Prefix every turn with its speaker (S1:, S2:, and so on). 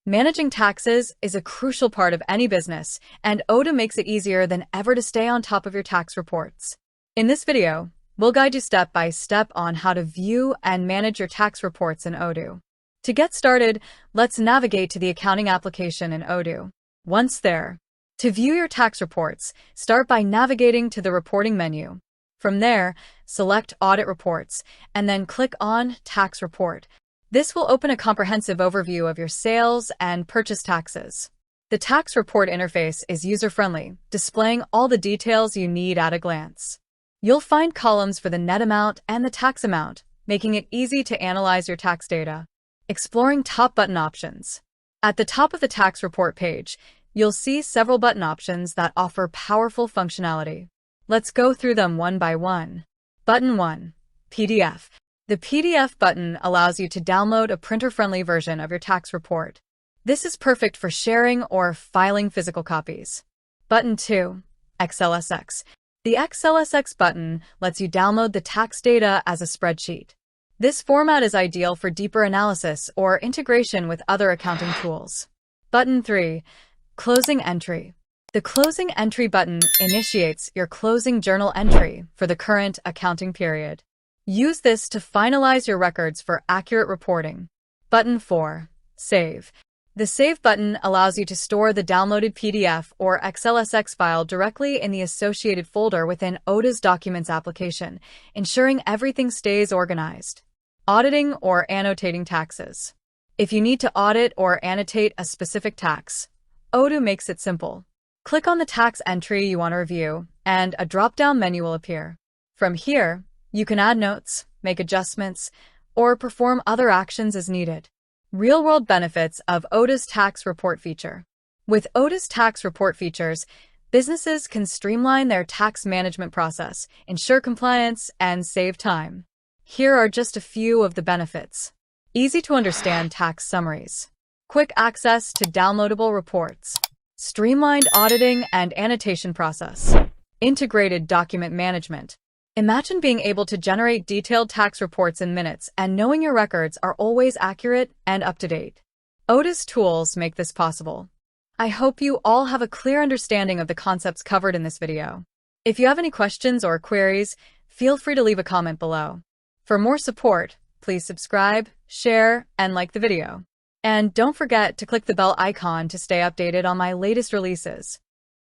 S1: Managing taxes is a crucial part of any business, and Odoo makes it easier than ever to stay on top of your tax reports. In this video, we'll guide you step by step on how to view and manage your tax reports in Odoo. To get started, let's navigate to the accounting application in Odoo. Once there, to view your tax reports, start by navigating to the reporting menu. From there, select Audit Reports, and then click on Tax Report. This will open a comprehensive overview of your sales and purchase taxes. The tax report interface is user-friendly, displaying all the details you need at a glance. You'll find columns for the net amount and the tax amount, making it easy to analyze your tax data. Exploring top button options. At the top of the tax report page, you'll see several button options that offer powerful functionality. Let's go through them one by one. Button 1. PDF. The PDF button allows you to download a printer-friendly version of your tax report. This is perfect for sharing or filing physical copies. Button 2. XLSX. The XLSX button lets you download the tax data as a spreadsheet. This format is ideal for deeper analysis or integration with other accounting tools. Button 3. Closing Entry. The Closing Entry button initiates your closing journal entry for the current accounting period. Use this to finalize your records for accurate reporting. Button 4. Save. The Save button allows you to store the downloaded PDF or XLSX file directly in the associated folder within Odoo's Documents application, ensuring everything stays organized. Auditing or annotating taxes. If you need to audit or annotate a specific tax, Odoo makes it simple. Click on the tax entry you want to review, and a drop-down menu will appear. From here, you can add notes, make adjustments, or perform other actions as needed. Real-world benefits of Odoo's tax report feature. With Odoo's tax report features, businesses can streamline their tax management process, ensure compliance, and save time. Here are just a few of the benefits. Easy-to-understand tax summaries. Quick access to downloadable reports. Streamlined auditing and annotation process. Integrated document management. Imagine being able to generate detailed tax reports in minutes and knowing your records are always accurate and up-to-date. Odoo's tools make this possible. I hope you all have a clear understanding of the concepts covered in this video. If you have any questions or queries, feel free to leave a comment below. For more support, please subscribe, share, and like the video. And don't forget to click the bell icon to stay updated on my latest releases.